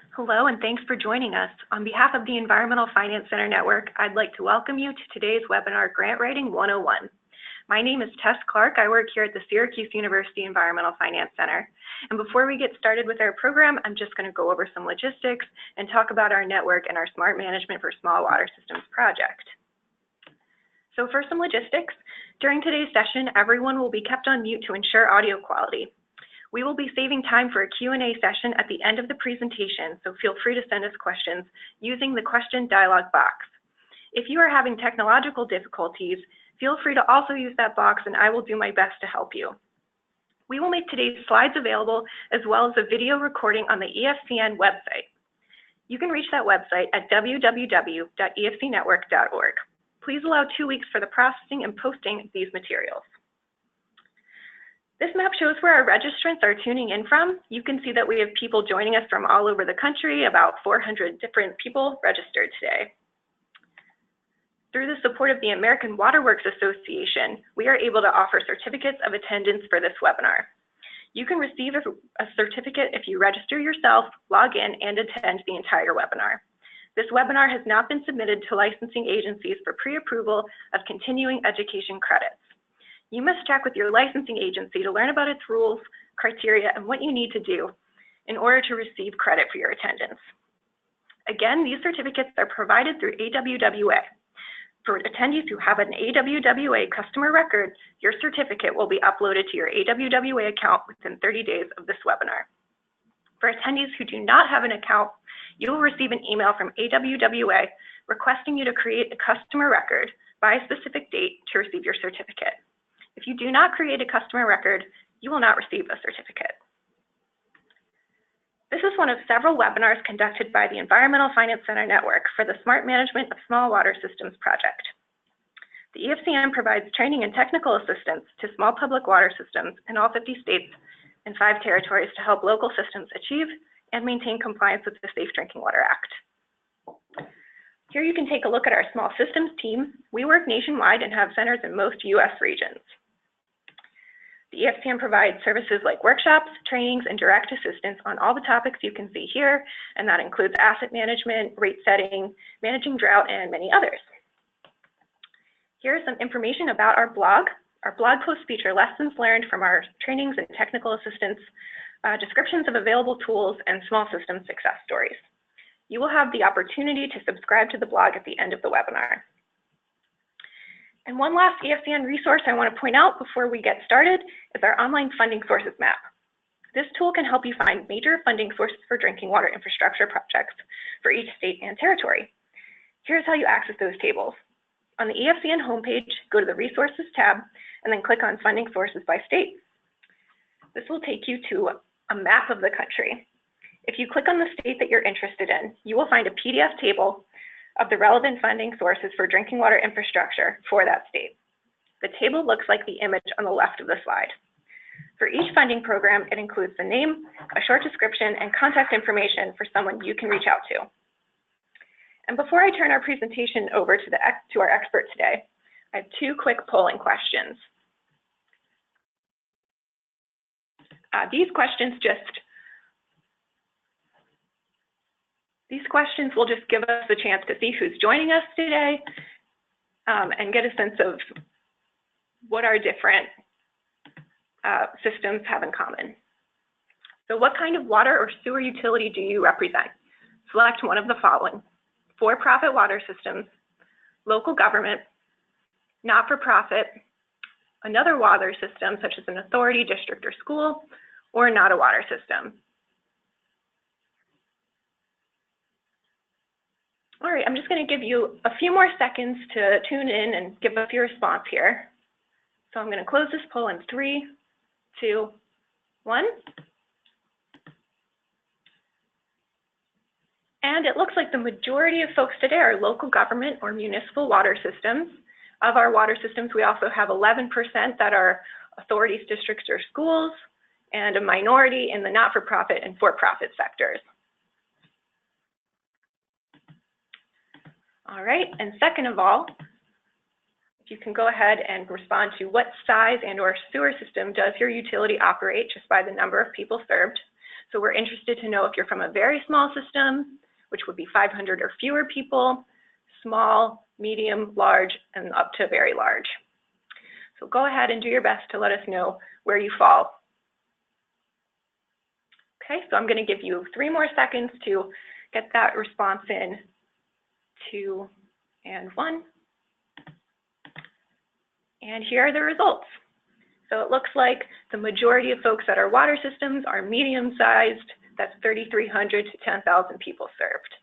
Hello, and thanks for joining us. On behalf of the Environmental Finance Center Network, I'd like to welcome you to today's webinar, Grant Writing 101. My name is Tess Clark. I work here at the Syracuse University Environmental Finance Center. And before we get started with our program, I'm just going to go over some logistics and talk about our network and our Smart Management for Small Water Systems project. So for some logistics, during today's session, everyone will be kept on mute to ensure audio quality. We will be saving time for a Q&A session at the end of the presentation, so feel free to send us questions using the question dialog box. If you are having technological difficulties, feel free to also use that box and I will do my best to help you. We will make today's slides available as well as a video recording on the EFCN website. You can reach that website at www.efcnetwork.org. Please allow 2 weeks for the processing and posting of these materials. This map shows where our registrants are tuning in from. You can see that we have people joining us from all over the country, about 400 different people registered today. Through the support of the American Water Works Association, we are able to offer certificates of attendance for this webinar. You can receive a certificate if you register yourself, log in, and attend the entire webinar. This webinar has not been submitted to licensing agencies for pre-approval of continuing education credits. You must check with your licensing agency to learn about its rules, criteria, and what you need to do in order to receive credit for your attendance. Again, these certificates are provided through AWWA. For attendees who have an AWWA customer record, your certificate will be uploaded to your AWWA account within 30 days of this webinar. For attendees who do not have an account, you will receive an email from AWWA requesting you to create a customer record by a specific date to receive your certificate. If you do not create a customer record, you will not receive a certificate. This is one of several webinars conducted by the Environmental Finance Center Network for the Smart Management of Small Water Systems project. The EFCN provides training and technical assistance to small public water systems in all 50 states and 5 territories to help local systems achieve and maintain compliance with the Safe Drinking Water Act. Here you can take a look at our small systems team. We work nationwide and have centers in most US regions. The EFCN provides services like workshops, trainings, and direct assistance on all the topics you can see here, and that includes asset management, rate setting, managing drought, and many others. Here is some information about our blog. Our blog posts feature lessons learned from our trainings and technical assistance, descriptions of available tools, and small system success stories. You will have the opportunity to subscribe to the blog at the end of the webinar. And one last EFCN resource I want to point out before we get started is our online funding sources map. This tool can help you find major funding sources for drinking water infrastructure projects for each state and territory. Here's how you access those tables. On the EFCN homepage, go to the Resources tab and then click on Funding Sources by State. This will take you to a map of the country. If you click on the state that you're interested in, you will find a PDF table of the relevant funding sources for drinking water infrastructure for that state. The table looks like the image on the left of the slide. For each funding program, it includes the name, a short description, and contact information for someone you can reach out to. And before I turn our presentation over to our expert today, I have 2 quick polling questions. These questions will just give us a chance to see who's joining us today and get a sense of what our different systems have in common. So what kind of water or sewer utility do you represent? Select one of the following: for-profit water systems, local government, not-for-profit, another water system such as an authority, district, or school, or not a water system. All right, I'm just going to give you a few more seconds to tune in and give us your response here. So I'm going to close this poll in 3, 2, 1. And it looks like the majority of folks today are local government or municipal water systems. Of our water systems, we also have 11% that are authorities, districts, or schools, and a minority in the not-for-profit and for-profit sectors. All right, and second of all, if you can go ahead and respond to what size and or sewer system does your utility operate just by the number of people served. So we're interested to know if you're from a very small system, which would be 500 or fewer people, small, medium, large, and up to very large. So go ahead and do your best to let us know where you fall. Okay, so I'm going to give you 3 more seconds to get that response in. 2 and 1. And here are the results. So it looks like the majority of folks at our water systems are medium-sized. That's 3,300 to 10,000 people served.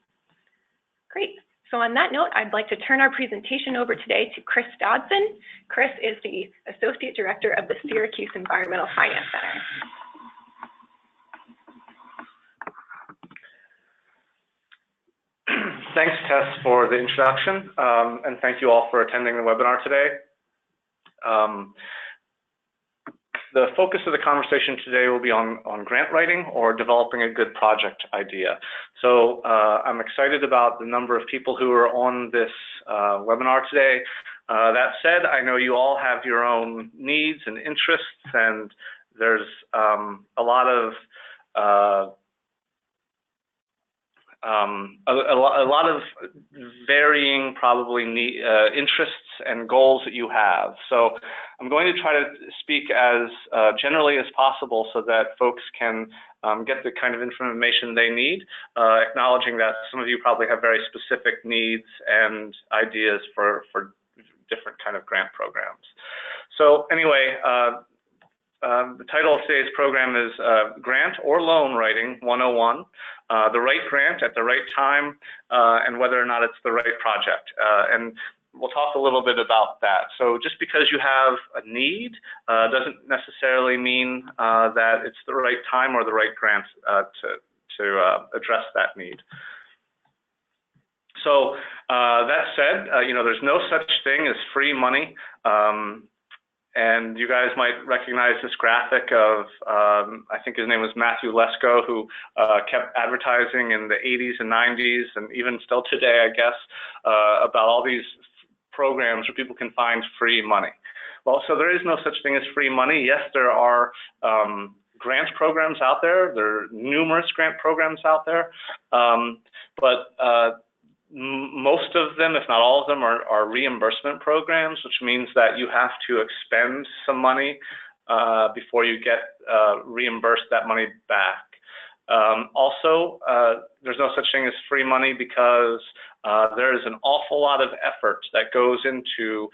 Great. So on that note, I'd like to turn our presentation over today to Chris Dodson. Chris is the Associate Director of the Syracuse Environmental Finance Center. Thanks, Tess, for the introduction, and thank you all for attending the webinar today. The focus of the conversation today will be on grant writing or developing a good project idea. So I'm excited about the number of people who are on this webinar today. That said, I know you all have your own needs and interests, and there's a lot of varying probably interests and goals that you have. So I'm going to try to speak as generally as possible so that folks can get the kind of information they need, acknowledging that some of you probably have very specific needs and ideas for different kind of grant programs. So anyway, the title of today's program is Grant or Loan Writing 101. The right grant at the right time, and whether or not it's the right project. And we'll talk a little bit about that. So just because you have a need doesn't necessarily mean that it's the right time or the right grant to address that need. So that said, you know, there's no such thing as free money. And you guys might recognize this graphic of, I think his name was Matthew Lesko, who kept advertising in the 80s and 90s, and even still today, I guess, about all these programs where people can find free money. Well, so there is no such thing as free money. Yes, there are grant programs out there. There are numerous grant programs out there, but most of them, if not all of them, are reimbursement programs, which means that you have to expend some money before you get reimbursed that money back. Also, there's no such thing as free money because there's an awful lot of effort that goes into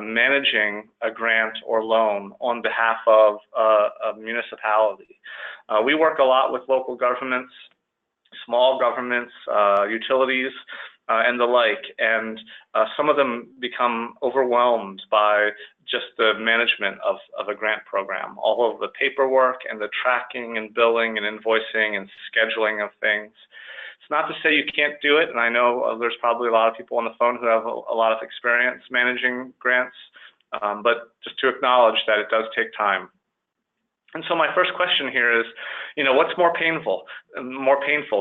managing a grant or loan on behalf of a municipality. We work a lot with local governments, small governments, utilities, and the like, and some of them become overwhelmed by just the management of a grant program, all of the paperwork and the tracking and billing and invoicing and scheduling of things. It's not to say you can't do it, and I know there's probably a lot of people on the phone who have a lot of experience managing grants, but just to acknowledge that it does take time. And so my first question here is, you know, what's more painful,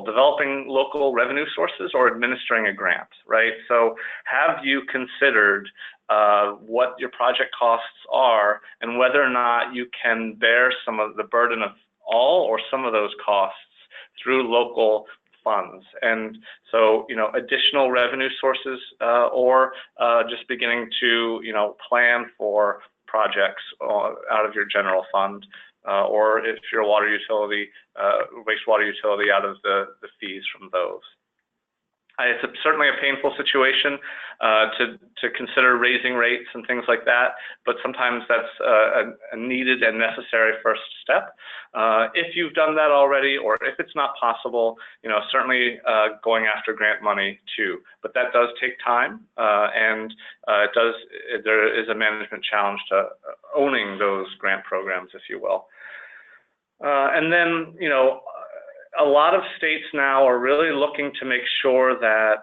developing local revenue sources or administering a grant, right? So have you considered what your project costs are and whether or not you can bear some of the burden of all or some of those costs through local funds? And so, you know, additional revenue sources or just beginning to, you know, plan for projects out of your general fund. Or if you're a water utility, wastewater utility, out of the fees from those. It's certainly a painful situation to consider raising rates and things like that, but sometimes that's a needed and necessary first step. If you've done that already, or if it's not possible, you know, certainly going after grant money too. But that does take time, and there is a management challenge to owning those grant programs, if you will. And then, you know, a lot of states now are really looking to make sure that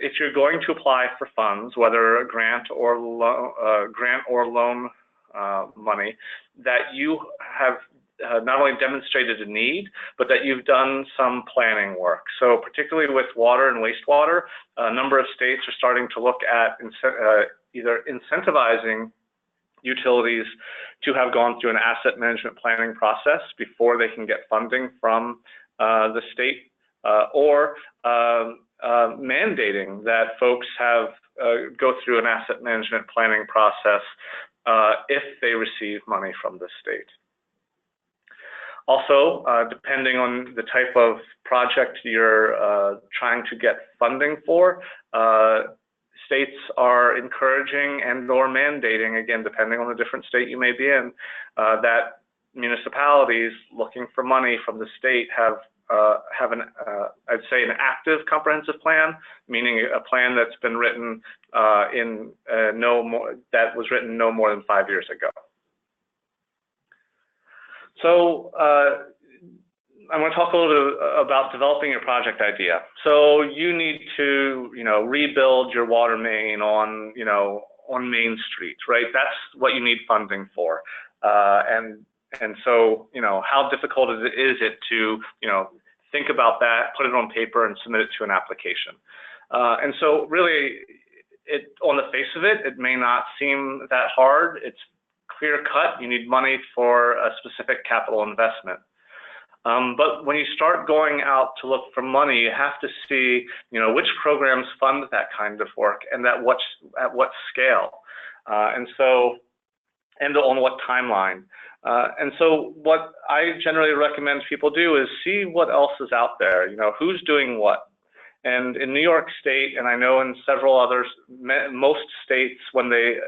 if you're going to apply for funds, whether a grant or loan money, that you have not only demonstrated a need, but that you've done some planning work. So particularly with water and wastewater, a number of states are starting to look at either incentivizing utilities to have gone through an asset management planning process before they can get funding from the state, or mandating that folks have go through an asset management planning process if they receive money from the state. Also, depending on the type of project you're trying to get funding for, states are encouraging and or mandating, again, depending on the different state you may be in, that municipalities looking for money from the state have an, I'd say, an active comprehensive plan, meaning a plan that's been written that was written no more than 5 years ago. So I want to talk a little bit about developing your project idea. So you need to, rebuild your water main on Main Street, right? That's what you need funding for. And so, how difficult is it to, think about that, put it on paper, and submit it to an application? And so, really, on the face of it, it may not seem that hard. It's clear cut. You need money for a specific capital investment. But when you start going out to look for money, you have to see, which programs fund that kind of work and at what scale, and on what timeline. And so what I generally recommend people do is see what else is out there, who's doing what. And in New York State, and I know in several others, most states, when they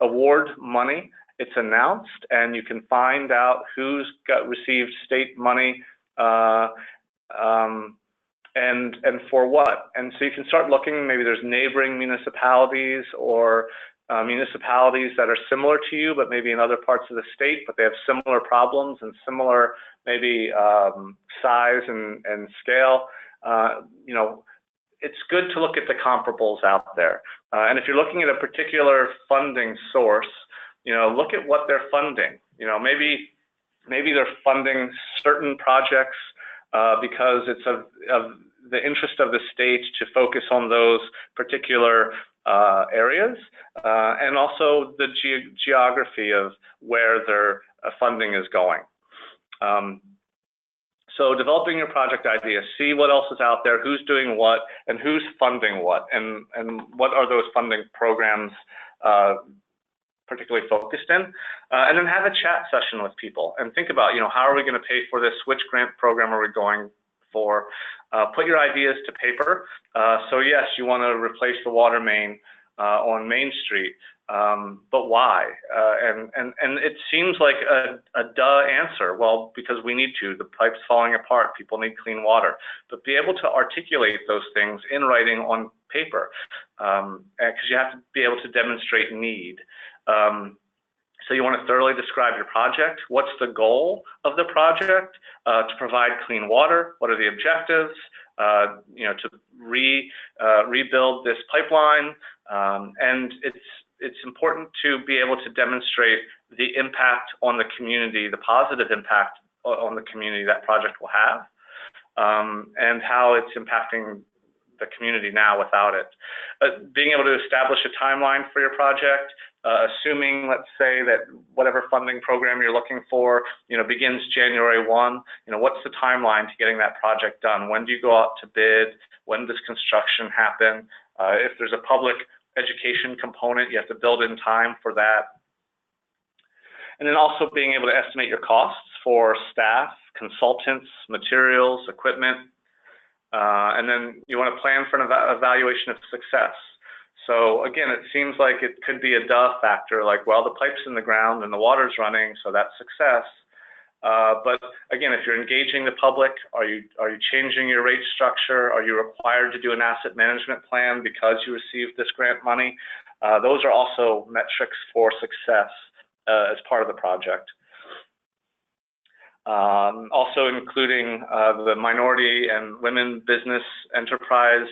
award money, it's announced, and you can find out who's received state money and for what. And so you can start looking, maybe there's neighboring municipalities or municipalities that are similar to you, but maybe in other parts of the state, but they have similar problems and similar maybe size and scale. It's good to look at the comparables out there. And if you're looking at a particular funding source, look at what they're funding. Maybe they're funding certain projects because it's of the interest of the state to focus on those particular areas, and also the geography of where their funding is going. So developing your project idea, see what else is out there, who's doing what, and who's funding what, and what are those funding programs particularly focused in, and then have a chat session with people and think about, how are we going to pay for this? Which grant program are we going for? Put your ideas to paper. So yes, you want to replace the water main on Main Street, but why? And it seems like a duh answer. Well, because we need to. The pipe's falling apart. People need clean water. But be able to articulate those things in writing on paper, because you have to be able to demonstrate need. So you want to thoroughly describe your project. What's the goal of the project? To provide clean water. What are the objectives? To rebuild this pipeline. And it's important to be able to demonstrate the impact on the community, the positive impact on the community that project will have, and how it's impacting the community now without it. Being able to establish a timeline for your project, assuming, let's say, that whatever funding program you're looking for, begins January 1, what's the timeline to getting that project done? When do you go out to bid? When does construction happen? If there's a public education component, you have to build in time for that. And then also being able to estimate your costs for staff, consultants, materials, equipment. And then you want to plan for an evaluation of success. So again, it seems like it could be a duh factor, like, well, the pipe's in the ground and the water's running, so that's success. But again, if you're engaging the public, are you changing your rate structure? Are you required to do an asset management plan because you received this grant money? Those are also metrics for success as part of the project. Also including the minority and women business enterprise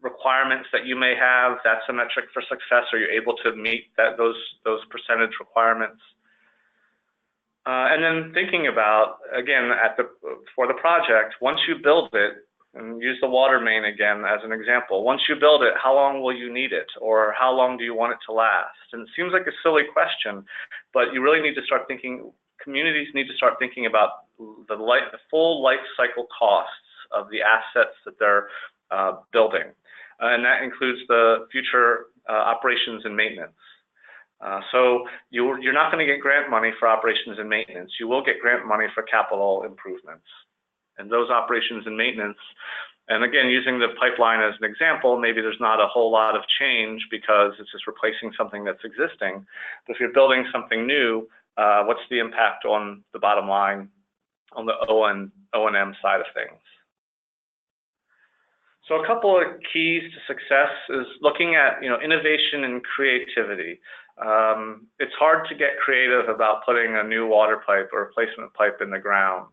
requirements that you may have. That's a metric for success. Are you able to meet those percentage requirements? And then thinking about, again, for the project, once you build it, And use the water main again as an example. Once you build it, how long will you need it? Or how long do you want it to last? And it seems like a silly question, but you really need to start thinking, communities need to start thinking about the full life cycle costs of the assets that they're building. And that includes the future operations and maintenance. So you're not going to get grant money for operations and maintenance. You will get grant money for capital improvements. And those operations and maintenance, and again, using the pipeline as an example, maybe there's not a whole lot of change because it's just replacing something that's existing. But if you're building something new, what's the impact on the bottom line on the O&M side of things? So a couple of keys to success is looking at innovation and creativity. It's hard to get creative about putting a new water pipe or replacement pipe in the ground.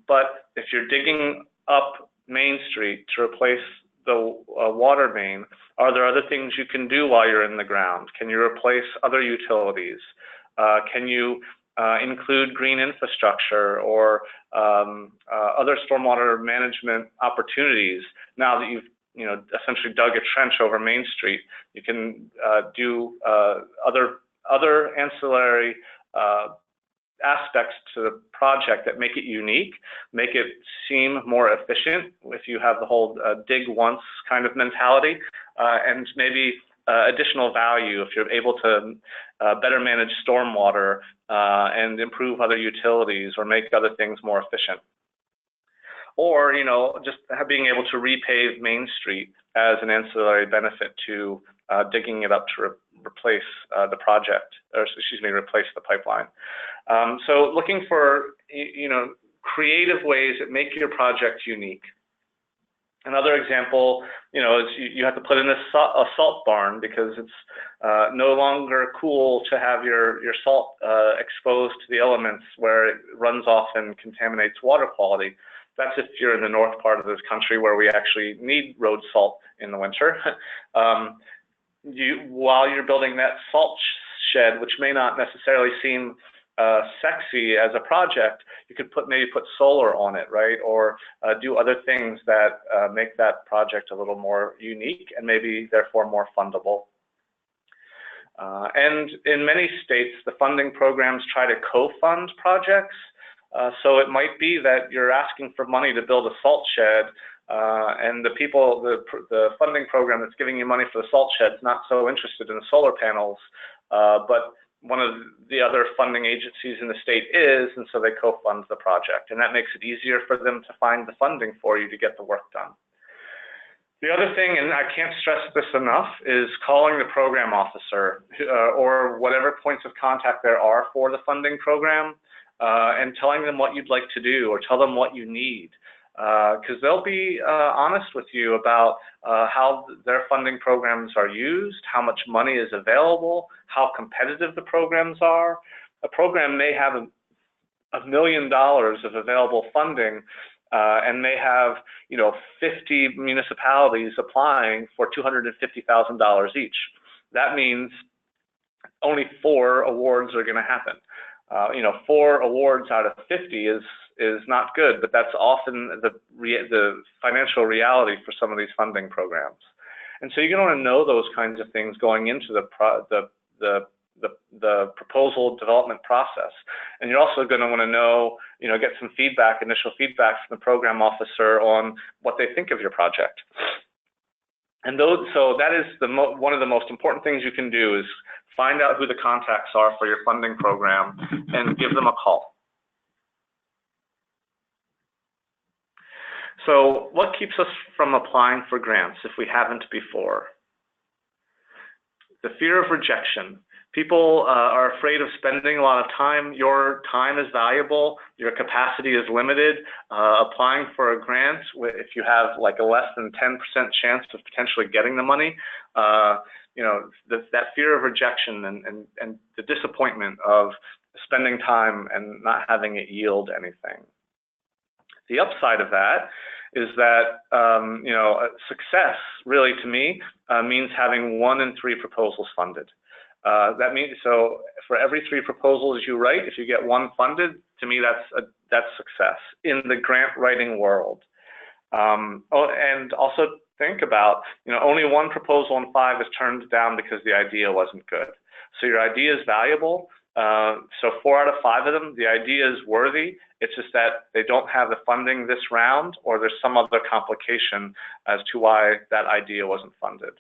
But if you're digging up Main Street to replace the water main, are there other things you can do while you're in the ground? Can you replace other utilities? Can you include green infrastructure or other stormwater management opportunities? Now that you've essentially dug a trench over Main Street, you can do other ancillary aspects to the project that make it unique, make it seem more efficient if you have the whole dig once kind of mentality, and maybe additional value if you're able to better manage stormwater and improve other utilities or make other things more efficient. Or just being able to repave Main Street as an ancillary benefit to digging it up to replace the project, or excuse me, replace the pipeline. So looking for creative ways that make your project unique. Another example, is you have to put in a salt barn because it's no longer cool to have your salt exposed to the elements where it runs off and contaminates water quality. That's if you're in the north part of this country where we actually need road salt in the winter. While you're building that salt shed, which may not necessarily seem sexy as a project, you could maybe put solar on it, right? Or do other things that make that project a little more unique and maybe therefore more fundable. And in many states, the funding programs try to co-fund projects. So it might be that you're asking for money to build a salt shed, and the funding program that's giving you money for the salt shed is not so interested in the solar panels, but one of the other funding agencies in the state is, and so they co-fund the project. And that makes it easier for them to find the funding for you to get the work done. The other thing, and I can't stress this enough, is calling the program officer or whatever points of contact there are for the funding program and telling them what you'd like to do or tell them what you need. Because they'll be honest with you about how their funding programs are used, how much money is available, how competitive the programs are. A program may have $1 million of available funding and may have 50 municipalities applying for $250,000 each. That means only 4 awards are going to happen. 4 awards out of 50 is not good, but that's often the financial reality for some of these funding programs. And so you're going to want to know those kinds of things going into the proposal development process. And you're also going to want to know, get some initial feedback from the program officer on what they think of your project. And so that is one of the most important things you can do is find out who the contacts are for your funding program and give them a call. So what keeps us from applying for grants if we haven't before? The fear of rejection. People are afraid of spending a lot of time. Your time is valuable. Your capacity is limited. Applying for a grant, if you have like a less than 10% chance of potentially getting the money, that fear of rejection and the disappointment of spending time and not having it yield anything. The upside of that is that success really to me means having 1 in 3 proposals funded. That means so for every 3 proposals you write, if you get 1 funded, to me that's success in the grant writing world. And also think about, only one proposal in 5 is turned down because the idea wasn't good. So your idea is valuable. So 4 out of 5 of them, the idea is worthy. It's just that they don't have the funding this round, or there's some other complication as to why that idea wasn't funded.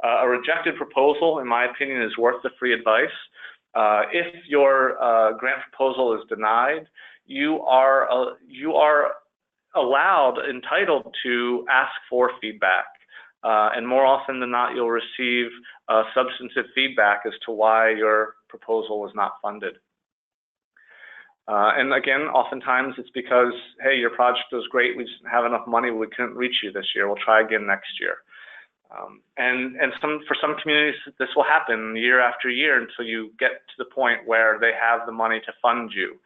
A rejected proposal, in my opinion, is worth the free advice. If your grant proposal is denied, you are entitled to ask for feedback. And more often than not, you'll receive substantive feedback as to why your proposal was not funded. And again, oftentimes it's because, hey, your project was great, we just didn't have enough money, we couldn't reach you this year, we'll try again next year. And for some communities, this will happen year after year until you get to the point where they have the money to fund you.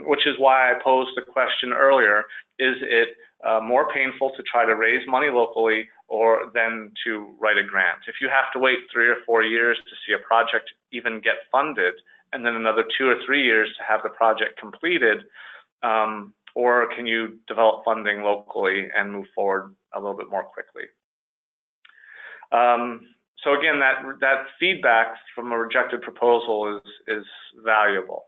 Which is why I posed the question earlier, is it more painful to try to raise money locally or than to write a grant? If you have to wait 3 or 4 years to see a project even get funded, and then another 2 or 3 years to have the project completed, or can you develop funding locally and move forward a little bit more quickly? So again, that feedback from a rejected proposal is valuable.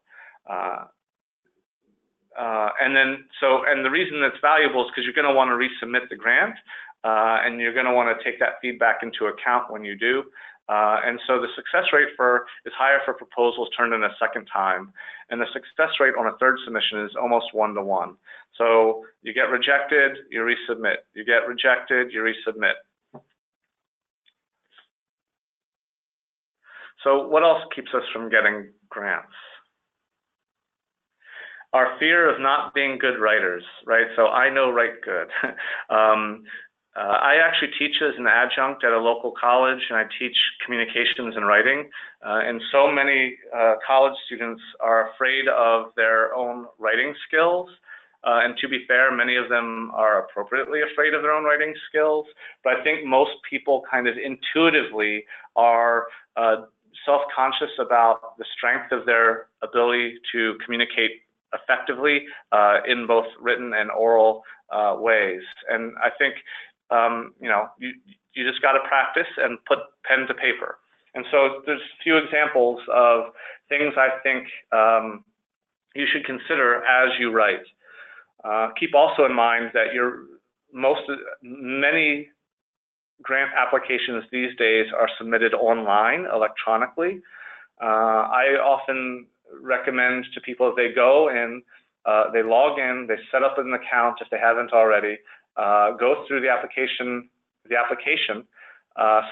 And the reason that's valuable is because you're going to want to resubmit the grant, and you're going to want to take that feedback into account when you do. And so the success rate is higher for proposals turned in a second time, and the success rate on a third submission is almost 1-to-1. So you get rejected, you resubmit. You get rejected, you resubmit. So what else keeps us from getting grants? Our fear of not being good writers, right? So I know write good. I actually teach as an adjunct at a local college, and I teach communications and writing. And so many college students are afraid of their own writing skills. And to be fair, many of them are appropriately afraid of their own writing skills. But I think most people kind of intuitively are self-conscious about the strength of their ability to communicate effectively in both written and oral ways. And I think, you just got to practice and put pen to paper. And so there's a few examples of things I think you should consider as you write. Keep also in mind that many grant applications these days are submitted online, electronically. I often recommend to people if they go in, they log in, they set up an account if they haven't already, go through the application.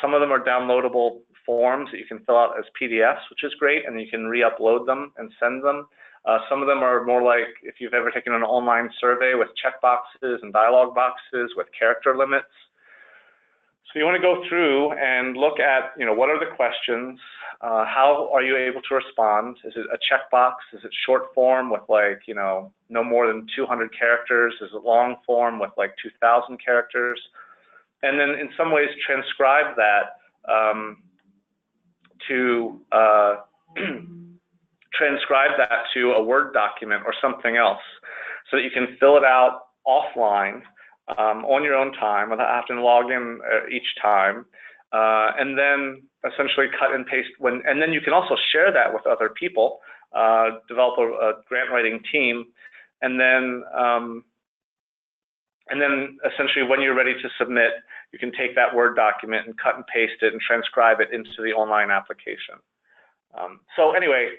Some of them are downloadable forms that you can fill out as PDFs, which is great, and you can re-upload them and send them. Some of them are more like if you've ever taken an online survey with checkboxes and dialog boxes with character limits. So you want to go through and look at, what are the questions? How are you able to respond? Is it a checkbox? Is it short form with no more than 200 characters? Is it long form with 2,000 characters? And then in some ways transcribe that to a Word document or something else so that you can fill it out offline on your own time without having to log in each time. And then essentially cut and paste and then you can also share that with other people, develop a grant writing team, and then essentially when you're ready to submit, you can take that Word document and cut and paste it and transcribe it into the online application. So anyway,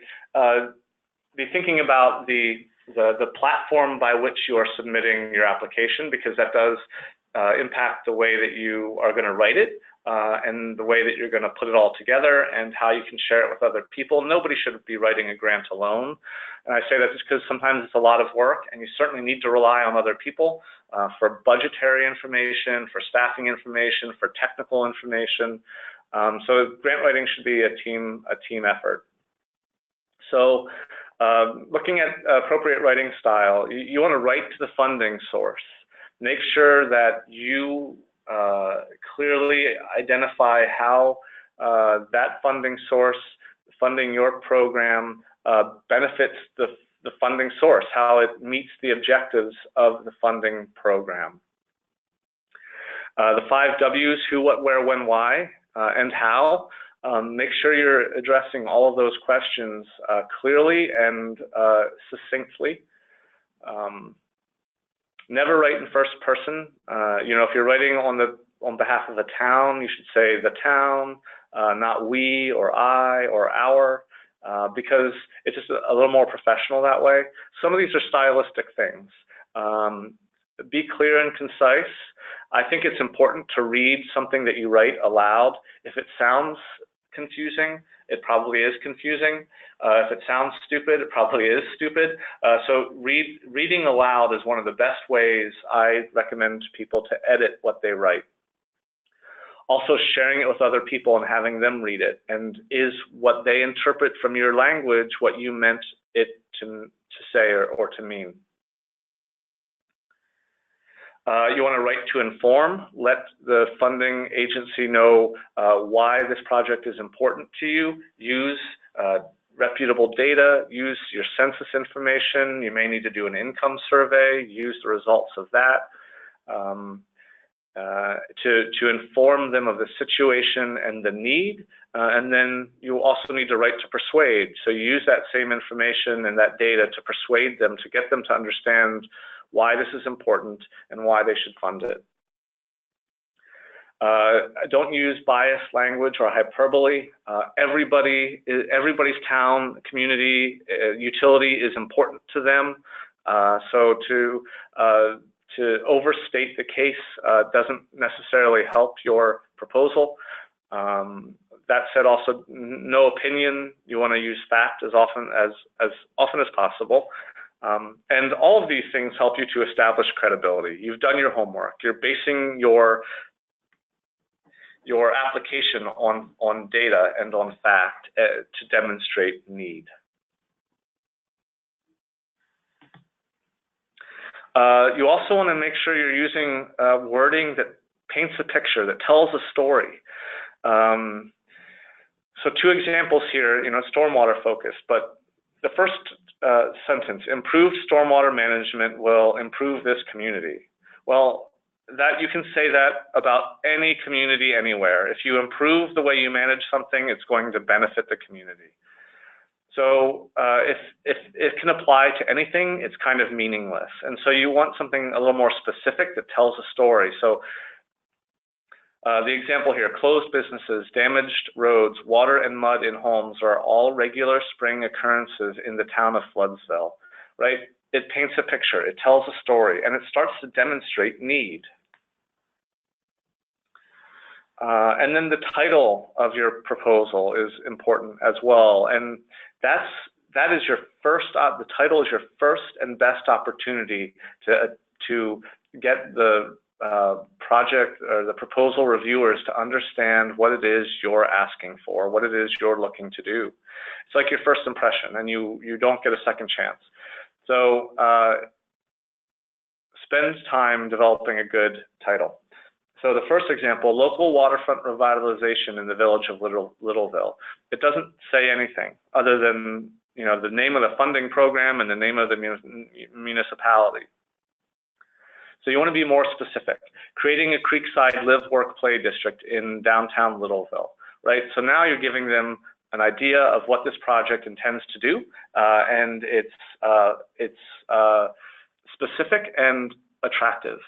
be thinking about the platform by which you are submitting your application, because that does impact the way that you are going to write it and the way that you're going to put it all together and how you can share it with other people. Nobody should be writing a grant alone. And I say that just because sometimes it's a lot of work, and you certainly need to rely on other people for budgetary information, for staffing information, for technical information. So grant writing should be a team effort. So looking at appropriate writing style, you want to write to the funding source. Make sure that you clearly identify how that funding source, funding your program, benefits the funding source, how it meets the objectives of the funding program. The 5 W's, who, what, where, when, why, and how. Make sure you're addressing all of those questions clearly and succinctly. Never write in first person. If you're writing on behalf of a town, you should say the town, not we or I or our, because it's just a little more professional that way. Some of these are stylistic things. Be clear and concise. I think it's important to read something that you write aloud. If it sounds confusing, it probably is confusing. If it sounds stupid, it probably is stupid. So reading aloud is one of the best ways I recommend people to edit what they write. Also sharing it with other people and having them read it. And is what they interpret from your language what you meant it to say or to mean. You want to write to inform. Let the funding agency know why this project is important to you. Use reputable data. Use your census information. You may need to do an income survey. Use the results of that to inform them of the situation and the need. And then you also need to write to persuade. So you use that same information and that data to persuade them, to get them to understand why this is important and why they should fund it. Don't use biased language or hyperbole. Everybody's town, community, utility is important to them. So to overstate the case doesn't necessarily help your proposal. That said, also no opinion. You want to use fact as often as possible. And all of these things help you to establish credibility. You've done your homework. You're basing your application on data and on fact to demonstrate need. You also want to make sure you're using wording that paints a picture, that tells a story. So 2 examples here, stormwater focused, but the first sentence, improved stormwater management will improve this community. Well, that you can say that about any community anywhere. If you improve the way you manage something, it's going to benefit the community. So if it can apply to anything, it's kind of meaningless. And so you want something a little more specific that tells a story. So the example here, closed businesses, damaged roads, water and mud in homes are all regular spring occurrences in the town of Floodville, right? It paints a picture, it tells a story, and it starts to demonstrate need. And then the title of your proposal is important as well. And that is your first, the title is your first and best opportunity to get the project or the proposal reviewers to understand what it is you're asking for, what it is you're looking to do. It's like your first impression, and you don't get a second chance. So spend time developing a good title. So the first example, local waterfront revitalization in the village of Littleville. It doesn't say anything other than the name of the funding program and the name of the municipality. So you want to be more specific. Creating a Creekside live, work, play district in downtown Littleville, right? So now you're giving them an idea of what this project intends to do, and it's specific and attractive.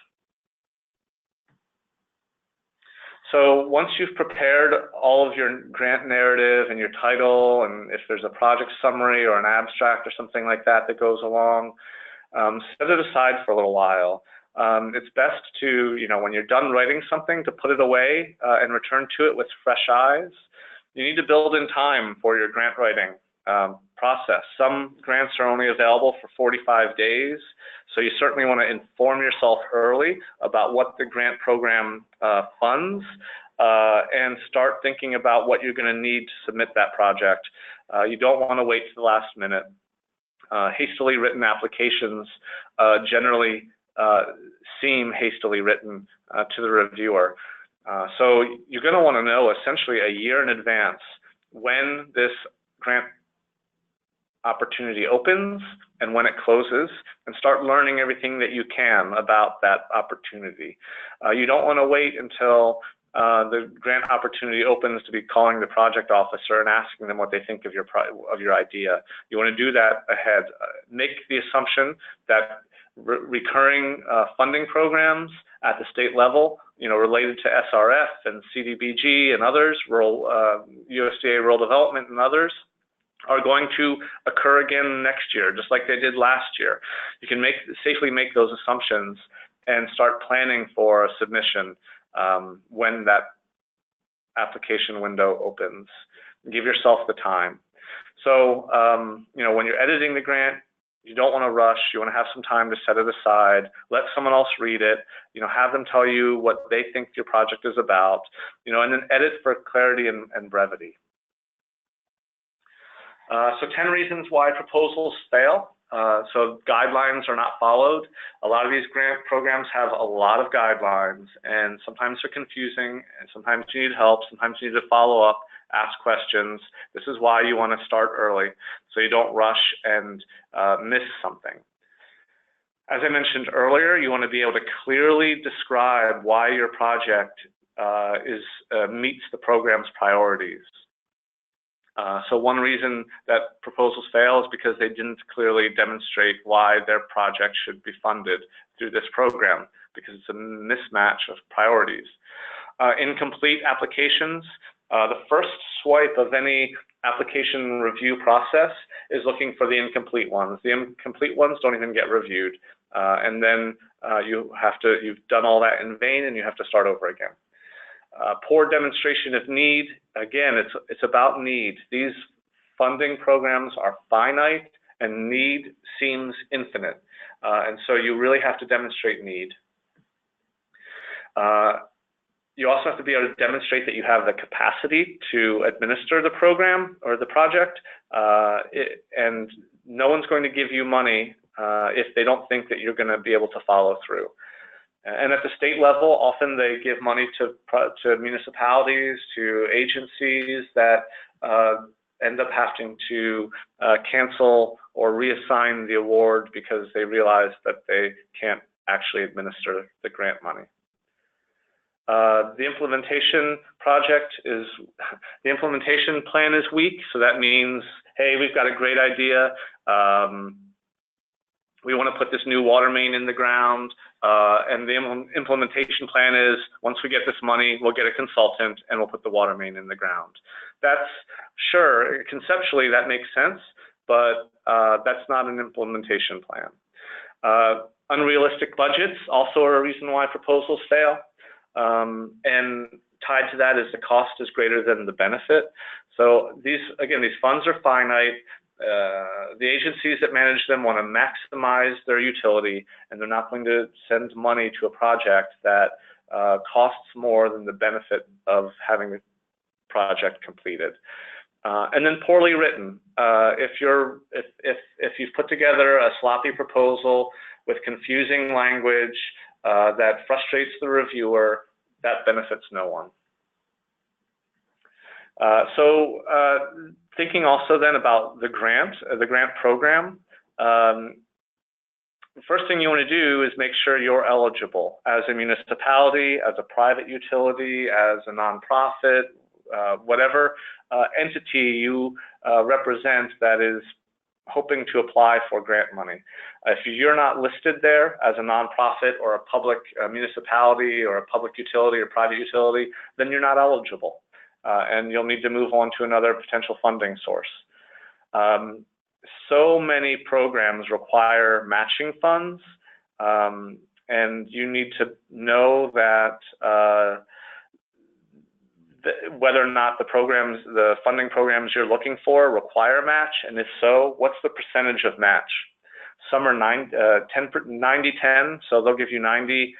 So once you've prepared all of your grant narrative and your title, and if there's a project summary or an abstract or something like that that goes along, set it aside for a little while. It's best to, when you're done writing something, to put it away and return to it with fresh eyes. You need to build in time for your grant writing process. Some grants are only available for 45 days, so you certainly want to inform yourself early about what the grant program funds and start thinking about what you're going to need to submit that project. You don't want to wait to the last minute. Hastily written applications generally seem hastily written to the reviewer. So you're going to want to know essentially a year in advance when this grant opportunity opens and when it closes, and start learning everything that you can about that opportunity. You don't want to wait until the grant opportunity opens to be calling the project officer and asking them what they think of your idea. You want to do that ahead. Make the assumption that recurring funding programs at the state level, related to SRF and CDBG and others, USDA Rural Development and others, are going to occur again next year, just like they did last year. You can safely make those assumptions and start planning for a submission when that application window opens. Give yourself the time. So, when you're editing the grant, you don't want to rush. You want to have some time to set it aside. Let someone else read it. Have them tell you what they think your project is about. And then edit for clarity and brevity. So 10 reasons why proposals fail. So guidelines are not followed. A lot of these grant programs have a lot of guidelines, and sometimes they're confusing, and sometimes you need help, sometimes you need to follow up, ask questions. This is why you want to start early, so you don't rush and miss something. As I mentioned earlier, you want to be able to clearly describe why your project meets the program's priorities. So one reason that proposals fail is because they didn't clearly demonstrate why their project should be funded through this program, because it's a mismatch of priorities. Incomplete applications. The first swipe of any application review process is looking for the incomplete ones. The incomplete ones don't even get reviewed. And then you've done all that in vain and you have to start over again. Poor demonstration of need. Again, it's about need. These funding programs are finite and need seems infinite. And so you really have to demonstrate need. You also have to be able to demonstrate that you have the capacity to administer the program or the project. And no one's going to give you money if they don't think that you're going to be able to follow through. And at the state level, often they give money to municipalities, to agencies that end up having to cancel or reassign the award because they realize that they can't actually administer the grant money. The implementation plan is weak, so that means, hey, we've got a great idea. We want to put this new water main in the ground, and the implementation plan is, once we get this money, we'll get a consultant and we'll put the water main in the ground. That's, sure, conceptually that makes sense, but that's not an implementation plan. Unrealistic budgets also are a reason why proposals fail, and tied to that is the cost is greater than the benefit. So these funds are finite. The agencies that manage them want to maximize their utility, and they're not going to send money to a project that costs more than the benefit of having the project completed. And then poorly written. If you've put together a sloppy proposal with confusing language that frustrates the reviewer, that benefits no one. Thinking also then about the grant program, the first thing you want to do is make sure you're eligible as a municipality, as a private utility, as a nonprofit, whatever entity you represent that is hoping to apply for grant money. If you're not listed there as a nonprofit or a public municipality or a public utility or private utility, then you're not eligible. And you'll need to move on to another potential funding source. So many programs require matching funds, and you need to know that whether or not the funding programs you're looking for require match, and if so, what's the percentage of match? Some are 90-10, so they'll give you $90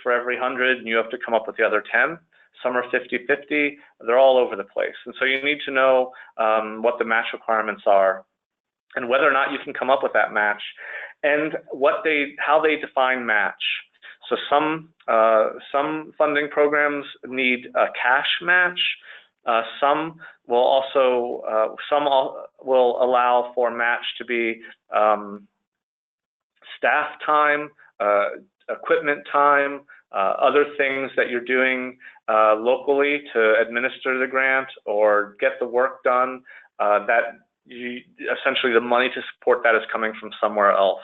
for every 100, and you have to come up with the other 10. Some are 50-50, they're all over the place. And so you need to know what the match requirements are and whether or not you can come up with that match and how they define match. So some funding programs need a cash match. Some will also, will allow for match to be staff time, equipment time, other things that you're doing locally to administer the grant or get the work done, that essentially the money to support that is coming from somewhere else.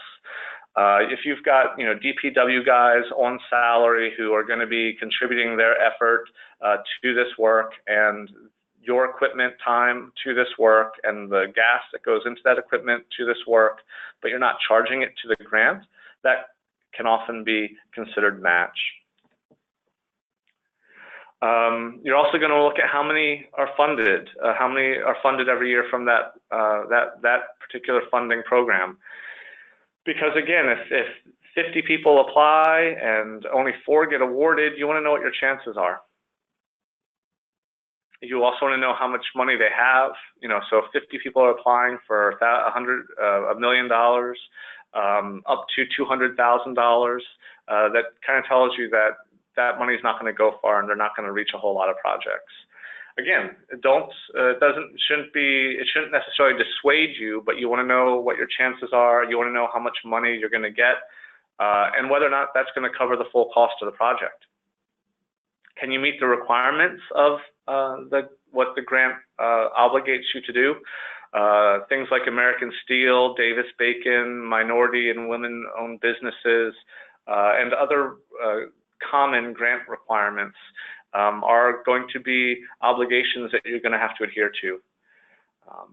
If you've got, DPW guys on salary who are going to be contributing their effort to this work, and your equipment time to this work, and the gas that goes into that equipment to this work, but you're not charging it to the grant, that can often be considered match. You're also going to look at how many are funded every year from that particular funding program. Because again, if 50 people apply and only 4 get awarded, you want to know what your chances are. You also want to know how much money they have. So if 50 people are applying for $1 million, up to $200,000, that kind of tells you that that money is not going to go far and they're not going to reach a whole lot of projects. Again, it shouldn't necessarily dissuade you, but you want to know what your chances are. You want to know how much money you're going to get, and whether or not that's going to cover the full cost of the project. Can you meet the requirements of what the grant obligates you to do? Things like American Steel, Davis-Bacon, minority and women-owned businesses, and other common grant requirements are going to be obligations that you're going to have to adhere to.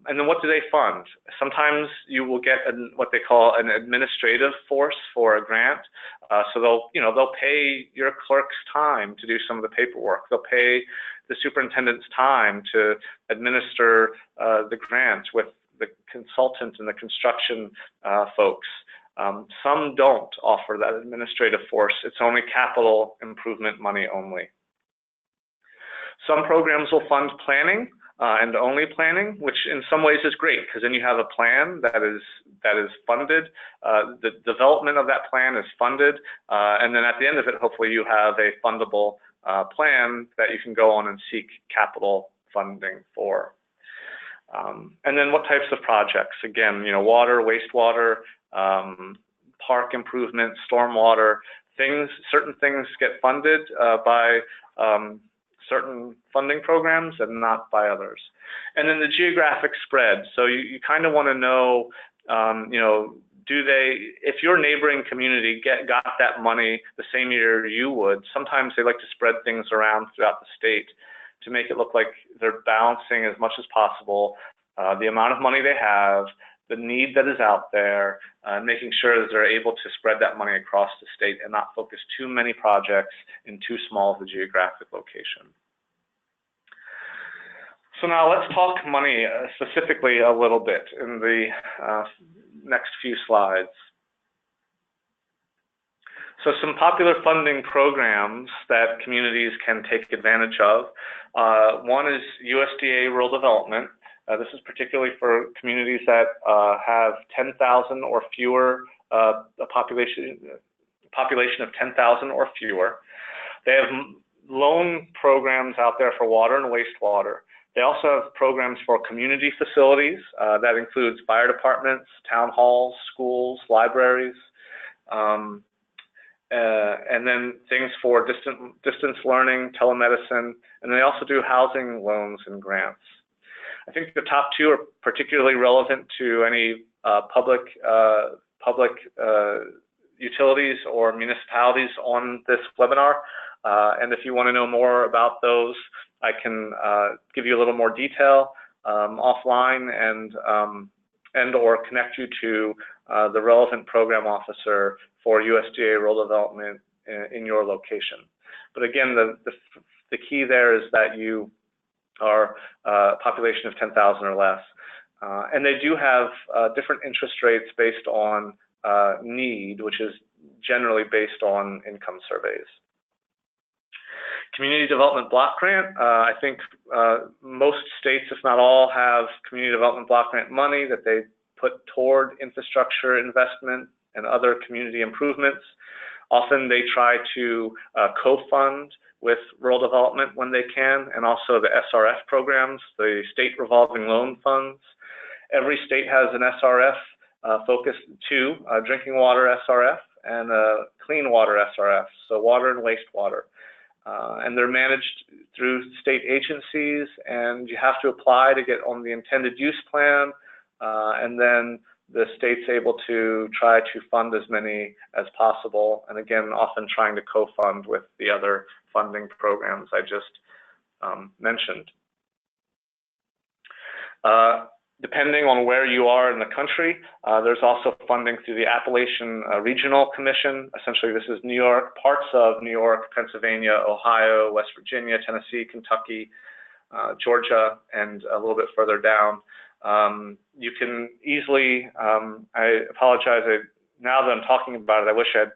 And then what do they fund? Sometimes you will get what they call an administrative force for a grant. So they'll pay your clerk's time to do some of the paperwork. They'll pay the superintendent's time to administer the grant with the consultant and the construction folks. Some don't offer that administrative force. It's only capital improvement money only. Some programs will fund planning and only planning, which in some ways is great, because then you have a plan that is funded. The development of that plan is funded, and then at the end of it, hopefully you have a fundable plan that you can go on and seek capital funding for. And then what types of projects? Again, water, wastewater, park improvements, stormwater, certain things get funded by certain funding programs and not by others. And then the geographic spread. So you kind of want to know, if your neighboring community got that money the same year you would, sometimes they like to spread things around throughout the state to make it look like they're balancing as much as possible the amount of money they have, the need that is out there, making sure that they're able to spread that money across the state and not focus too many projects in too small of a geographic location. So now let's talk money specifically a little bit in the next few slides. So some popular funding programs that communities can take advantage of. One is USDA Rural Development. This is particularly for communities that have 10,000 or fewer, a population of 10,000 or fewer. They have loan programs out there for water and wastewater. They also have programs for community facilities. That includes fire departments, town halls, schools, libraries, and then things for distance learning, telemedicine, and they also do housing loans and grants. I think the top 2 are particularly relevant to any public utilities or municipalities on this webinar. And if you want to know more about those, I can give you a little more detail offline and or connect you to the relevant program officer for USDA Rural Development in your location. But again, the key there is that you are a population of 10,000 or less. And they do have different interest rates based on need, which is generally based on income surveys. Community Development Block Grant, I think most states, if not all, have Community Development Block Grant money that they put toward infrastructure investment and other community improvements. Often they try to co-fund with rural development when they can, and also the SRF programs, the state revolving loan funds. Every state has an SRF focused to drinking water SRF and clean water SRF, so water and wastewater. And they're managed through state agencies, and you have to apply to get on the intended use plan, and then the state's able to try to fund as many as possible, and again, often trying to co-fund with the other funding programs I just mentioned. Depending on where you are in the country, there's also funding through the Appalachian Regional Commission. Essentially, this is New York, parts of New York, Pennsylvania, Ohio, West Virginia, Tennessee, Kentucky, Georgia, and a little bit further down. You can easily, I apologize, now that I'm talking about it, I wish I'd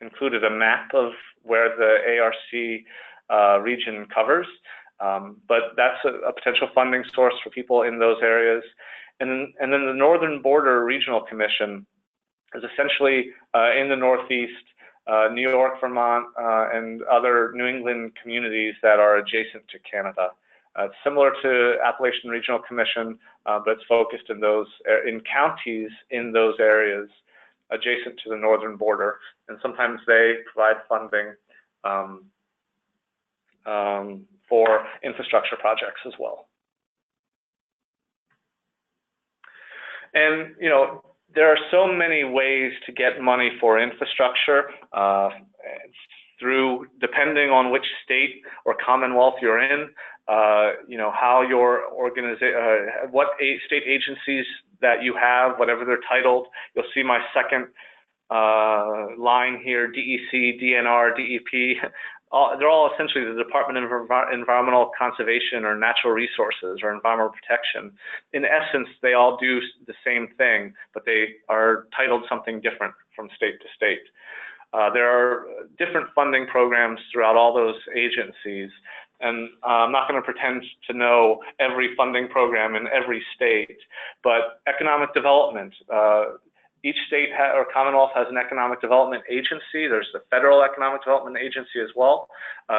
included a map of where the ARC region covers. But that's a potential funding source for people in those areas. And then the Northern Border Regional Commission is essentially in the Northeast, New York, Vermont, and other New England communities that are adjacent to Canada. It's similar to Appalachian Regional Commission, but it's focused in those in counties in those areas adjacent to the northern border, and sometimes they provide funding for infrastructure projects as well. And there are so many ways to get money for infrastructure through, depending on which state or commonwealth you're in, how your what state agencies that you have, whatever they're titled. You'll see my second line here: DEC, DNR, DEP. They're all essentially the Department of Environmental Conservation or Natural Resources or Environmental Protection. In essence, they all do the same thing, but they are titled something different from state to state. There are different funding programs throughout all those agencies, and I'm not going to pretend to know every funding program in every state, but economic development, each state or commonwealth has an economic development agency. There's the Federal Economic Development Agency as well.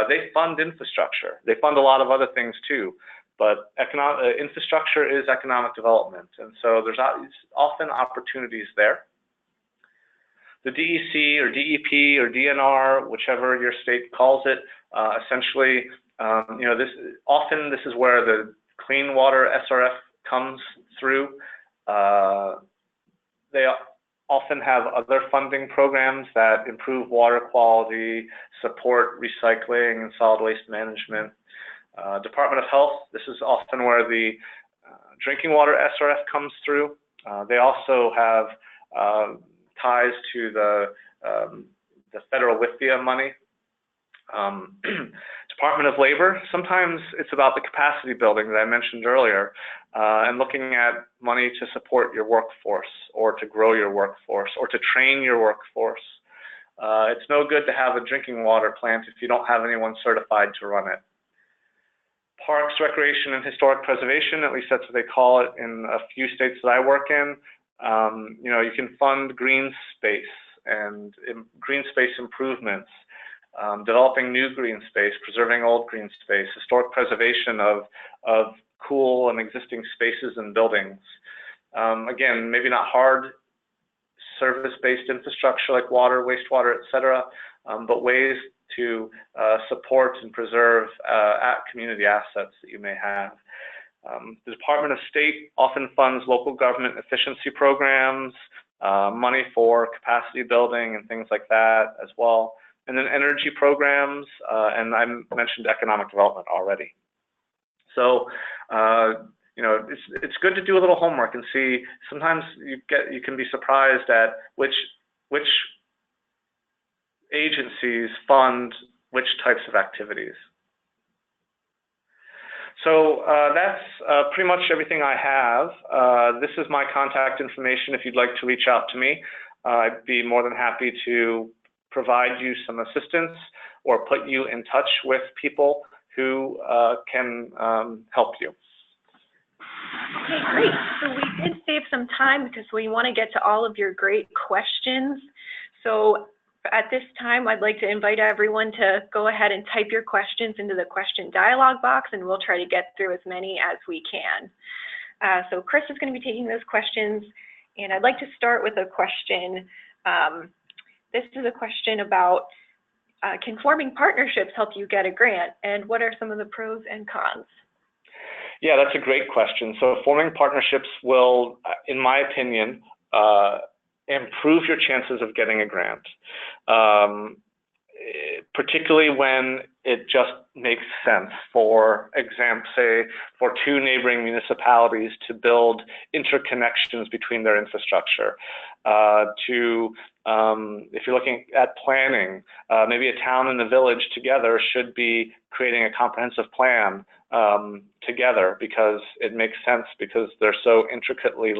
They fund infrastructure. They fund a lot of other things too, but infrastructure is economic development, and so there's often opportunities there. The DEC or DEP or DNR, whichever your state calls it, essentially, this is where the clean water SRF comes through. They often have other funding programs that improve water quality, support recycling and solid waste management. Department of Health, this is often where the drinking water SRF comes through. They also have ties to the federal WIFIA money. Department of Labor, sometimes it's about the capacity building that I mentioned earlier, and looking at money to support your workforce or to grow your workforce or to train your workforce. It's no good to have a drinking water plant if you don't have anyone certified to run it. Parks, recreation, and historic preservation, at least that's what they call it in a few states that I work in. You can fund green space and green space improvements, developing new green space, preserving old green space, historic preservation of cool and existing spaces and buildings. Again, maybe not hard service-based infrastructure like water, wastewater, etc., but ways to support and preserve community assets that you may have. The Department of State often funds local government efficiency programs, money for capacity building and things like that as well. And then energy programs, and I mentioned economic development already. So, it's good to do a little homework and see. Sometimes you can be surprised at which agencies fund which types of activities. So that's pretty much everything I have. This is my contact information if you'd like to reach out to me. I'd be more than happy to provide you some assistance or put you in touch with people who can help you. Okay, great. So we did save some time because we want to get to all of your great questions. So At this time, I'd like to invite everyone to go ahead and type your questions into the question dialog box, and we'll try to get through as many as we can. So Chris is going to be taking those questions, and I'd like to start with a question. This is a question about can forming partnerships help you get a grant, and what are some of the pros and cons? Yeah, that's a great question. So forming partnerships will, in my opinion, improve your chances of getting a grant, particularly when it just makes sense. For example, say for two neighboring municipalities to build interconnections between their infrastructure. If you're looking at planning, maybe a town and a village together should be creating a comprehensive plan together because it makes sense because they're so intricately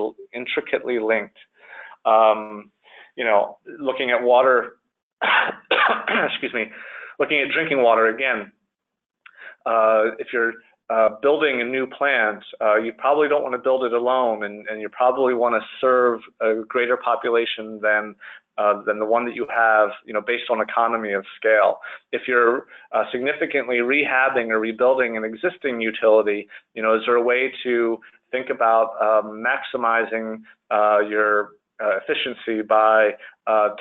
linked. You know, looking at water, excuse me, looking at drinking water again. If you're building a new plant, you probably don't want to build it alone, and you probably want to serve a greater population than the one that you have, you know, based on economy of scale. If you're significantly rehabbing or rebuilding an existing utility, you know, is there a way to think about maximizing your efficiency by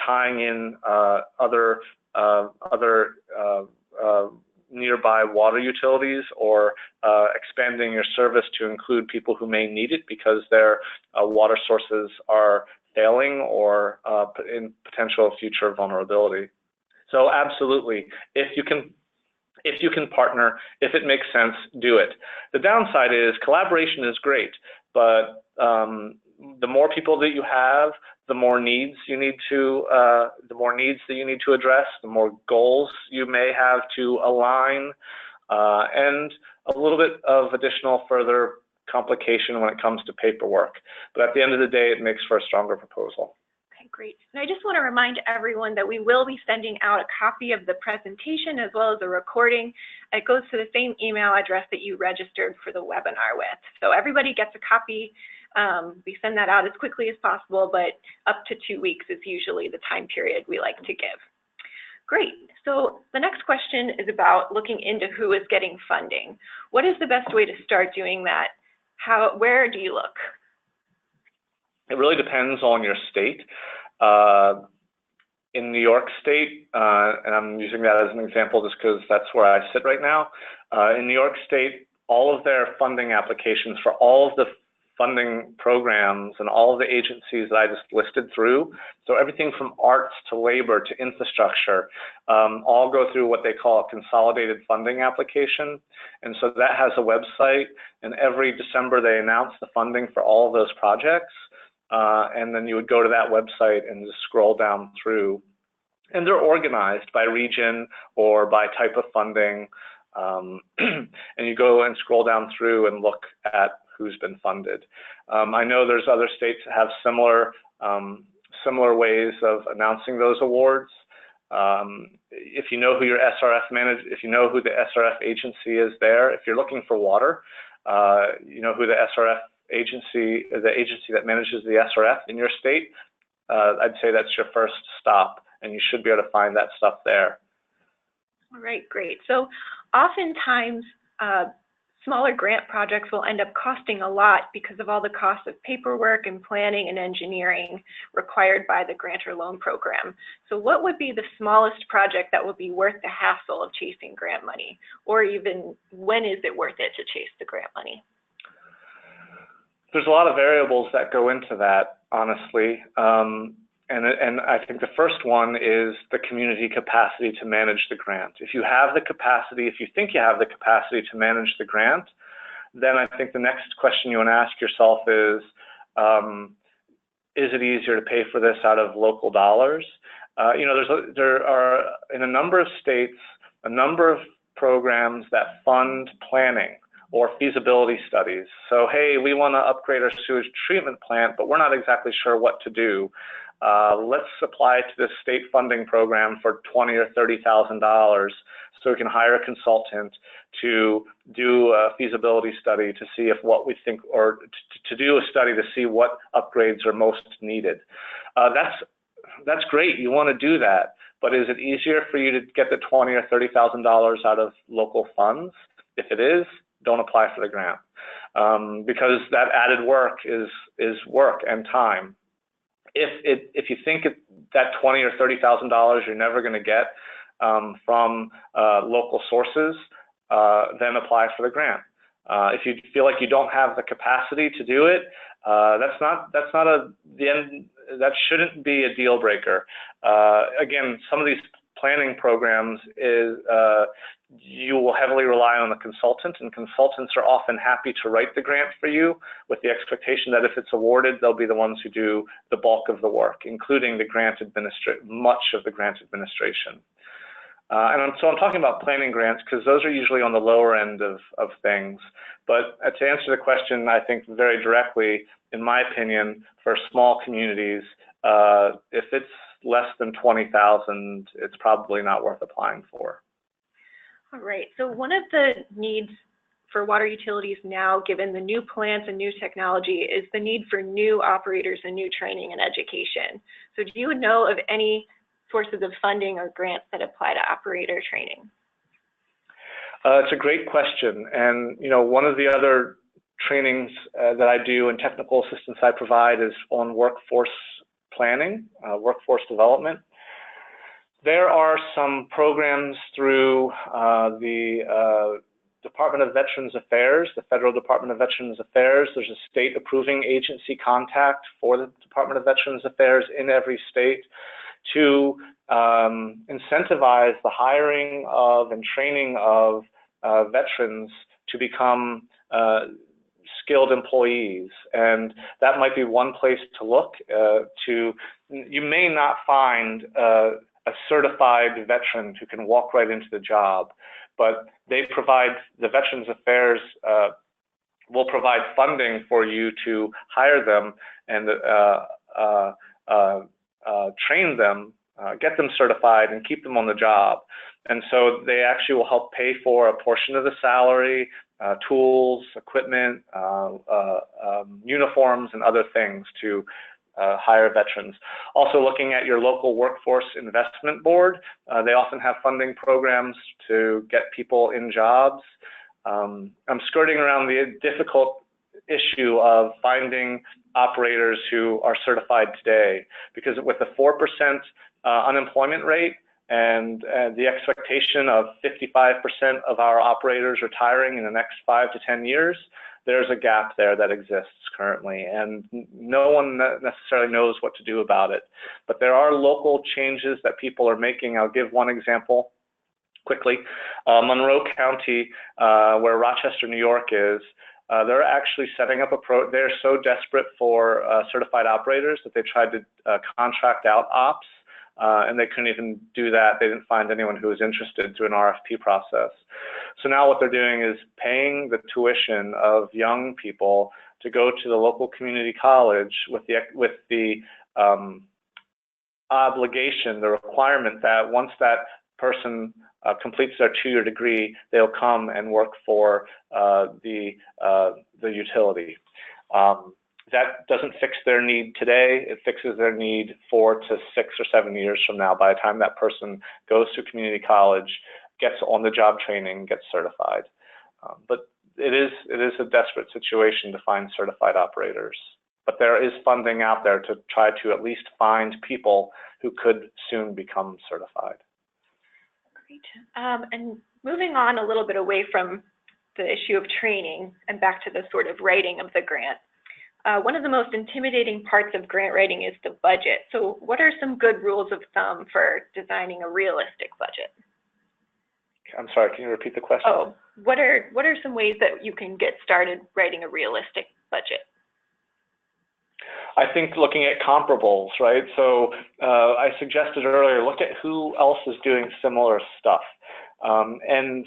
tying in other nearby water utilities, or expanding your service to include people who may need it because their water sources are failing or in potential future vulnerability. So absolutely, if you can partner, if it makes sense, do it. The downside is collaboration is great, but the more people that you have, the more needs you need to, address, the more goals you may have to align, and a little bit of additional further complication when it comes to paperwork. But at the end of the day, it makes for a stronger proposal. Okay, great. And I just want to remind everyone that we will be sending out a copy of the presentation as well as a recording. It goes to the same email address that you registered for the webinar with. So everybody gets a copy. We send that out as quickly as possible, but up to 2 weeks is usually the time period we like to give. Great. So the next question is about looking into who is getting funding. What is the best way to start doing that? Where do you look? It really depends on your state. In New York State, and I'm using that as an example just because that's where I sit right now. In New York State, all of their funding applications for all of the funding programs and all of the agencies that I just listed through, so everything from arts to labor to infrastructure, all go through what they call a consolidated funding application. And so that has a website, and every December they announce the funding for all of those projects. And then you would go to that website and just scroll down through. And they're organized by region or by type of funding. And you go and scroll down through and look at who's been funded. I know there's other states that have similar ways of announcing those awards. If you know who your SRF if you know who the SRF agency is there, if you're looking for water, you know who the SRF agency, the agency that manages the SRF in your state, I'd say that's your first stop, and you should be able to find that stuff there. All right, great. So oftentimes, smaller grant projects will end up costing a lot because of all the costs of paperwork and planning and engineering required by the grant or loan program. So what would be the smallest project that would be worth the hassle of chasing grant money? Or even when is it worth it to chase the grant money? There's a lot of variables that go into that, honestly. And I think the first one is the community capacity to manage the grant. If you have the capacity, if you think you have the capacity to manage the grant, then I think the next question you want to ask yourself is it easier to pay for this out of local dollars? You know, there are, in a number of states, a number of programs that fund planning or feasibility studies. So, hey, we want to upgrade our sewage treatment plant, but we're not exactly sure what to do. Let's apply to this state funding program for $20,000 or $30,000 so we can hire a consultant to do a feasibility study to see if what we think, or to do a study to see what upgrades are most needed. That's that's great. You want to do that. But is it easier for you to get the $20,000 or $30,000 out of local funds? If it is, don't apply for the grant, because that added work is work and time. If you think that $20,000 or $30,000 you're never going to get from local sources, then apply for the grant. If you feel like you don't have the capacity to do it, that shouldn't be a deal breaker. Again, some of these planning programs you will heavily rely on the consultant, and consultants are often happy to write the grant for you with the expectation that if it's awarded, they'll be the ones who do the bulk of the work, including much of the grant administration. So I'm talking about planning grants because those are usually on the lower end of things. But to answer the question, I think very directly, in my opinion, for small communities, if it's less than $20,000, it's probably not worth applying for. All right, so one of the needs for water utilities now, given the new plants and new technology, is the need for new operators and new training and education. So do you know of any sources of funding or grants that apply to operator training? It's a great question. And, one of the other trainings that I do and technical assistance I provide is on workforce planning, workforce development. There are some programs through the Department of Veterans Affairs, the Federal Department of Veterans Affairs. There's a state approving agency contact for the Department of Veterans Affairs in every state to incentivize the hiring of and training of veterans to become skilled employees. And that might be one place to look. You may not find a certified veteran who can walk right into the job, but they provide, the Veterans Affairs will provide funding for you to hire them and train them, get them certified, and keep them on the job. And so they actually will help pay for a portion of the salary, tools, equipment, uniforms, and other things to hire veterans. Also looking at your local workforce investment board, they often have funding programs to get people in jobs. I'm skirting around the difficult issue of finding operators who are certified today, because with a 4% unemployment rate and the expectation of 55% of our operators retiring in the next 5 to 10 years, there's a gap there that exists currently, and no one necessarily knows what to do about it. But there are local changes that people are making. I'll give one example quickly. Monroe County, where Rochester, New York is, they're actually setting up they're so desperate for certified operators that they tried to contract out ops, and they couldn't even do that. They didn't find anyone who was interested through an RFP process. So now what they're doing is paying the tuition of young people to go to the local community college with the obligation, the requirement that once that person completes their 2-year degree, they'll come and work for the utility. That doesn't fix their need today. It fixes their need 4 to 6 or 7 years from now, by the time that person goes to community college, gets on-the-job training, gets certified. But it is a desperate situation to find certified operators. But there is funding out there to try to at least find people who could soon become certified. Great. And moving on a little bit away from the issue of training and back to the sort of writing of the grant. One of the most intimidating parts of grant writing is the budget. So what are some good rules of thumb for designing a realistic budget? I'm sorry, can you repeat the question? Oh, what are some ways that you can get started writing a realistic budget? I think looking at comparables, right? So I suggested earlier, look at who else is doing similar stuff. And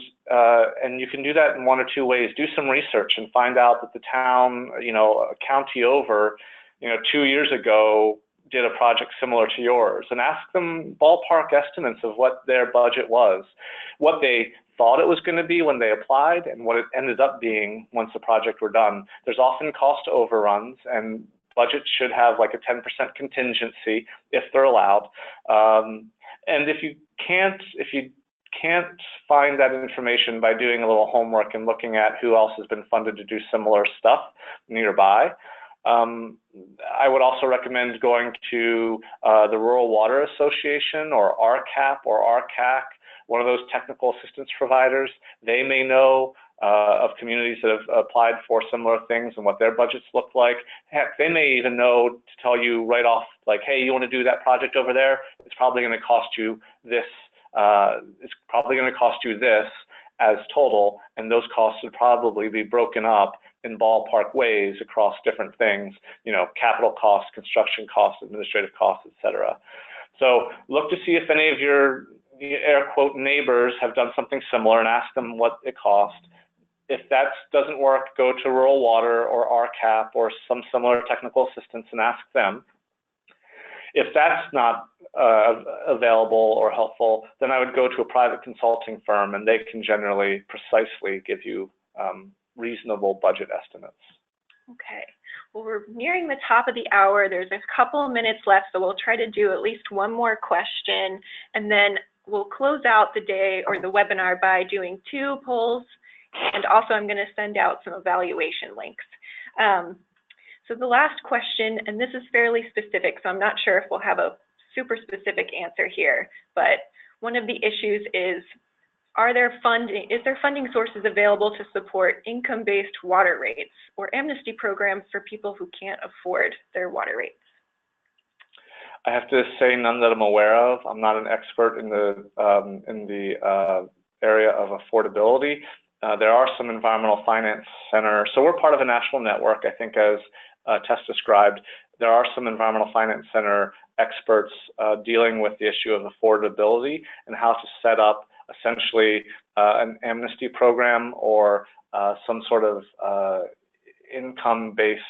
you can do that in one or two ways. Do some research and find out that the town, a county over, 2 years ago did a project similar to yours, and ask them ballpark estimates of what their budget was, what they thought it was going to be when they applied, and what it ended up being once the project were done. There's often cost overruns, and budgets should have like a 10% contingency if they're allowed. And if you can't find that information by doing a little homework and looking at who else has been funded to do similar stuff nearby, I would also recommend going to the Rural Water Association or RCAP or RCAC, one of those technical assistance providers. They may know of communities that have applied for similar things and what their budgets look like. Heck, they may even know to tell you right off, like, hey, you want to do that project over there? It's probably going to cost you this. It's probably going to cost you this as total, and those costs would probably be broken up in ballpark ways across different things, you know, capital costs, construction costs, administrative costs, etc. So look to see if any of your air quote neighbors have done something similar and ask them what it cost. If that doesn't work, go to Rural Water or RCAP or some similar technical assistance and ask them. If that's not available or helpful, then I would go to a private consulting firm, and they can generally precisely give you reasonable budget estimates. Okay. Well, we're nearing the top of the hour. There's a couple minutes left, so we'll try to do at least one more question, and then we'll close out the day or the webinar by doing 2 polls, and also I'm going to send out some evaluation links. So the last question, and this is fairly specific, so I'm not sure if we'll have a super specific answer here, but one of the issues is, is there funding sources available to support income-based water rates or amnesty programs for people who can't afford their water rates? I have to say none that I'm aware of. I'm not an expert in the area of affordability. There are some environmental finance centers. So we're part of a national network, I think, as Tess described. There are some environmental finance center experts dealing with the issue of affordability and how to set up essentially an amnesty program or some sort of income-based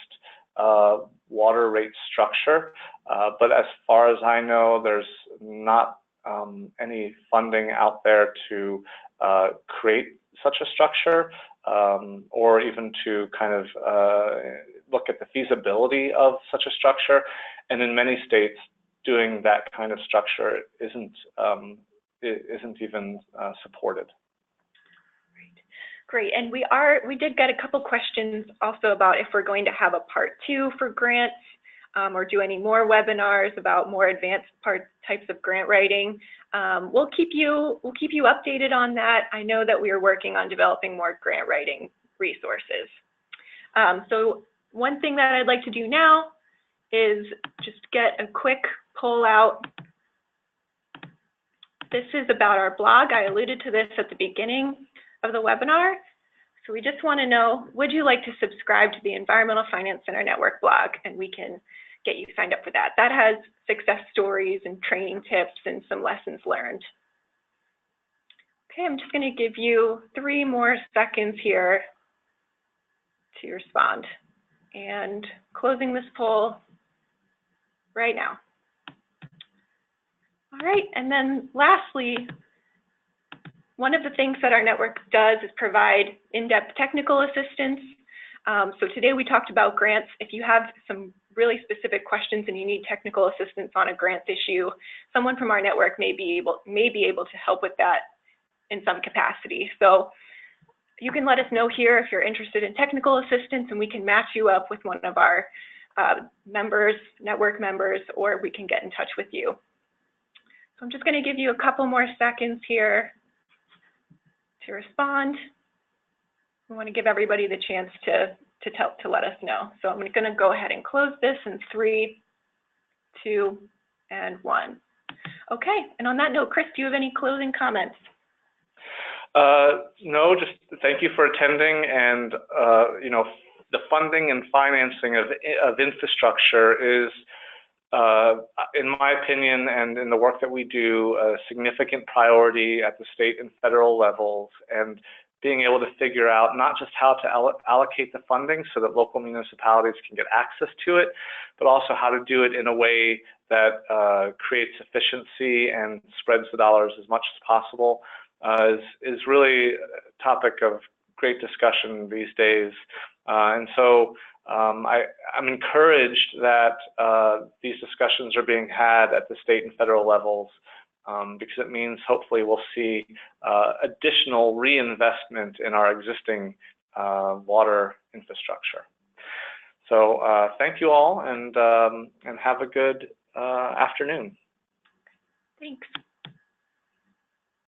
water rate structure. But as far as I know, there's not any funding out there to create such a structure or even to kind of look at the feasibility of such a structure. And in many states, doing that kind of structure isn't even supported. Great, and we did get a couple questions also about if we're going to have a part 2 for grants or do any more webinars about more advanced types of grant writing. We'll keep you updated on that. I know that we are working on developing more grant writing resources. So one thing that I'd like to do now is just get a quick poll out. This is about our blog. I alluded to this at the beginning of the webinar. So we just want to know, would you like to subscribe to the Environmental Finance Center Network blog? And we can get you signed up for that. That has success stories and training tips and some lessons learned. Okay, I'm just going to give you 3 more seconds here to respond. And closing this poll right now. All right, and then lastly, one of the things that our network does is provide in-depth technical assistance. So today we talked about grants. If you have some really specific questions and you need technical assistance on a grant issue, someone from our network may be able to help with that in some capacity. So you can let us know here if you're interested in technical assistance, and we can match you up with one of our network members, or we can get in touch with you. So I'm just going to give you a couple more seconds here to respond. We want to give everybody the chance to let us know. So I'm going to go ahead and close this in 3, 2, and 1. Okay, and on that note, Chris, do you have any closing comments? No, just thank you for attending, and you know, the funding and financing of infrastructure is, in my opinion, and in the work that we do, a significant priority at the state and federal levels, and being able to figure out not just how to allocate the funding so that local municipalities can get access to it, but also how to do it in a way that creates efficiency and spreads the dollars as much as possible is really a topic of great discussion these days. And so I'm encouraged that these discussions are being had at the state and federal levels, because it means hopefully we'll see additional reinvestment in our existing water infrastructure. So thank you all, and have a good afternoon. Thanks.